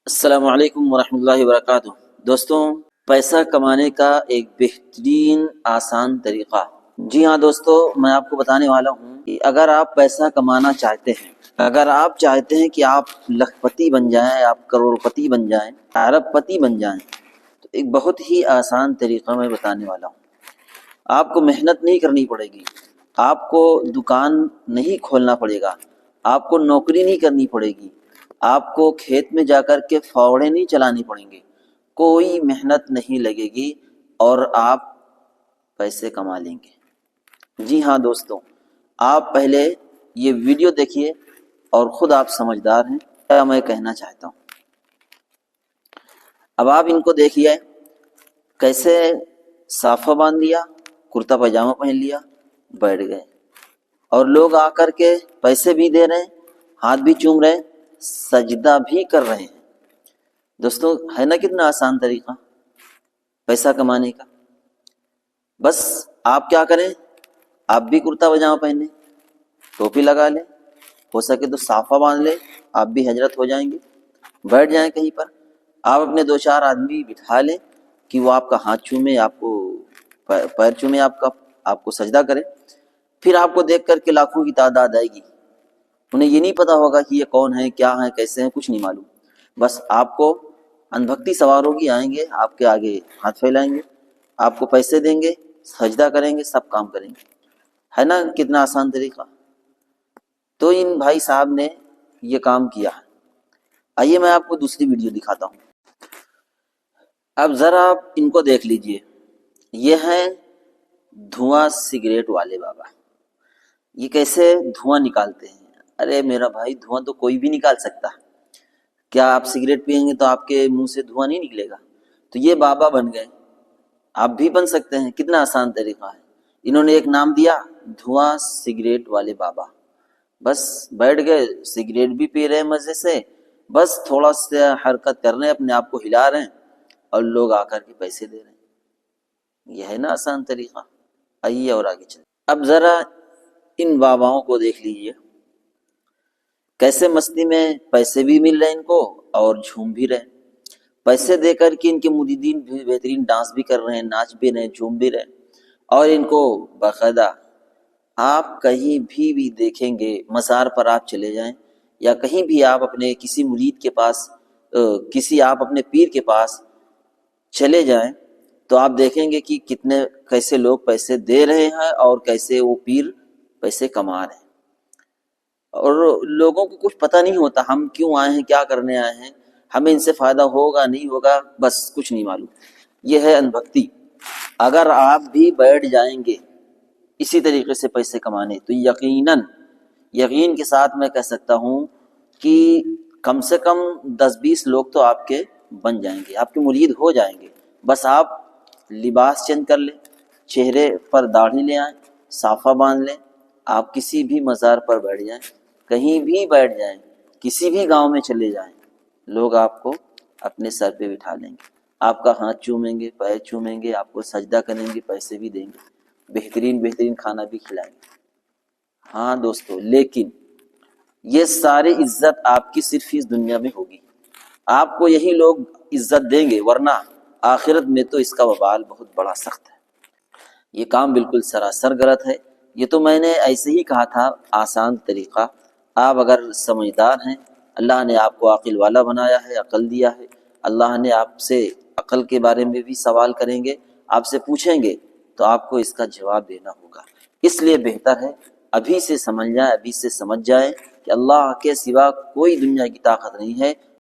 السلام علیکم ورحمۃ اللہ وبرکاتہ۔ دوستوں، پیسہ کمانے کا ایک بہترین آسان طریقہ، جی ہاں دوستوں، میں آپ کو بتانے والا ہوں کہ اگر آپ پیسہ کمانا چاہتے ہیں، اگر آپ چاہتے ہیں کہ آپ لاکھ پتی بن جائیں، آپ کروڑ پتی بن جائیں، ارب پتی بن جائیں، تو ایک بہت ہی آسان طریقہ میں بتانے والا ہوں۔ آپ کو محنت نہیں کرنی پڑے گی، آپ کو دکان نہیں کھولنا پڑے گا، آپ کو نوکری نہیں کرنی پڑے گی، آپ کو کھیت میں جا کر کے فاوڑے نہیں چلانے پڑیں گے، کوئی محنت نہیں لگے گی اور آپ پیسے کما لیں گے۔ جی ہاں دوستوں، آپ پہلے یہ ویڈیو دیکھیے اور خود آپ سمجھدار ہیں کیا میں کہنا چاہتا ہوں۔ اب آپ ان کو دیکھیے کیسے صافہ باندھ لیا، کرتا پاجامہ پہن لیا، بیٹھ گئے، اور لوگ آ کر کے پیسے بھی دے رہے ہیں، ہاتھ بھی چوم رہے ہیں، سجدہ بھی کر رہے ہیں۔ دوستوں، ہے نا کتنا آسان طریقہ پیسہ کمانے کا؟ بس آپ کیا کریں، آپ بھی کرتا پاجامہ پہنیں، ٹوپی لگا لیں، ہو سکے تو صافہ باندھ لیں، آپ بھی حضرت ہو جائیں گے، بیٹھ جائیں کہیں پر، آپ اپنے دو چار آدمی بٹھا لیں کہ وہ آپ کا ہاتھ چومے، آپ کو پیر چومے، آپ کو سجدہ کرے، پھر آپ کو دیکھ کر کے لاکھوں کی تعداد آئے گی۔ انہیں یہ نہیں پتا ہوگا کہ یہ کون ہے، کیا ہے، کیسے ہیں، کچھ نہیں معلوم، بس آپ کو اندھکتی سوار ہوگی، آئیں گے آپ کے آگے ہاتھ پھیلائیں گے، آپ کو پیسے دیں گے، سجدہ کریں گے، سب کام کریں گے۔ ہے نا کتنا آسان طریقہ؟ تو ان بھائی صاحب نے یہ کام کیا ہے۔ آئیے میں آپ کو دوسری ویڈیو دکھاتا ہوں۔ اب ذرا آپ ان کو دیکھ لیجئے، یہ ہیں دھواں سگریٹ والے بابا۔ یہ کیسے دھواں نکالتے ہیں؟ ارے میرا بھائی، دھواں تو کوئی بھی نکال سکتا ہے۔ کیا آپ سگریٹ پئیں گے تو آپ کے منہ سے دھواں نہیں نکلے گا؟ تو یہ بابا بن گئے، آپ بھی بن سکتے ہیں۔ کتنا آسان طریقہ ہے۔ انہوں نے ایک نام دیا، دھواں سگریٹ والے بابا۔ بس بیٹھ گئے، سگریٹ بھی پی رہے ہیں مزے سے، بس تھوڑا سا حرکت کر رہے ہیں، اپنے آپ کو ہلا رہے ہیں، اور لوگ آ کر کے پیسے دے رہے ہیں۔ یہ ہے نا آسان طریقہ۔ آئیے اور آگے چلیں۔ اب ذرا ان باباؤں کو دیکھ لیجئے، کیسے مستی میں پیسے بھی مل رہے ہیں ان کو اور جھوم بھی رہے ہیں۔ پیسے دے کر کے ان کے مریدین بھی بہترین ڈانس بھی کر رہے ہیں، ناچ بھی رہے ہیں، جھوم بھی رہے ہیں، اور ان کو باقاعدہ آپ کہیں بھی دیکھیں گے، مزار پر آپ چلے جائیں یا کہیں بھی آپ اپنے کسی مرید کے پاس، آپ اپنے پیر کے پاس چلے جائیں تو آپ دیکھیں گے کہ کیسے لوگ پیسے دے رہے ہیں اور کیسے وہ پیر پیسے کما رہے ہیں۔ اور لوگوں کو کچھ پتہ نہیں ہوتا ہم کیوں آئے ہیں، کیا کرنے آئے ہیں، ہمیں ان سے فائدہ ہوگا نہیں ہوگا، بس کچھ نہیں معلوم۔ یہ ہے اندھکتی۔ اگر آپ بھی بیٹھ جائیں گے اسی طریقے سے پیسے کمانے تو یقین کے ساتھ میں کہہ سکتا ہوں کہ کم سے کم 10-20 لوگ تو آپ کے بن جائیں گے، آپ کے مرید ہو جائیں گے۔ بس آپ لباس چینج کر لیں، چہرے پر داڑھی لے آئیں، صافہ باندھ لیں، آپ کسی بھی مزار پر بیٹھ جائیں، کہیں بھی بیٹھ جائیں، کسی بھی گاؤں میں چلے جائیں، لوگ آپ کو اپنے سر پہ بٹھا لیں گے، آپ کا ہاتھ چومیں گے، پیر چومیں گے، آپ کو سجدہ کریں گے، پیسے بھی دیں گے، بہترین کھانا بھی کھلائیں گے۔ ہاں دوستو، لیکن یہ ساری عزت آپ کی صرف اس دنیا میں ہوگی، آپ کو یہی لوگ عزت دیں گے، ورنہ آخرت میں تو اس کا وبال بہت بڑا سخت ہے۔ یہ کام بالکل سراسر غلط ہے۔ یہ تو میں نے ایسے ہی کہا تھا، آسان طریقہ۔ آپ اگر سمجھدار ہیں، اللہ نے آپ کو عقل والا بنایا ہے، عقل دیا ہے، اللہ نے آپ سے عقل کے بارے میں بھی سوال کریں گے، آپ سے پوچھیں گے تو آپ کو اس کا جواب دینا ہوگا۔ اس لیے بہتر ہے ابھی سے سمجھ جائیں، ابھی سے سمجھ جائیں کہ اللہ کے سوا کوئی دنیا کی طاقت نہیں ہے،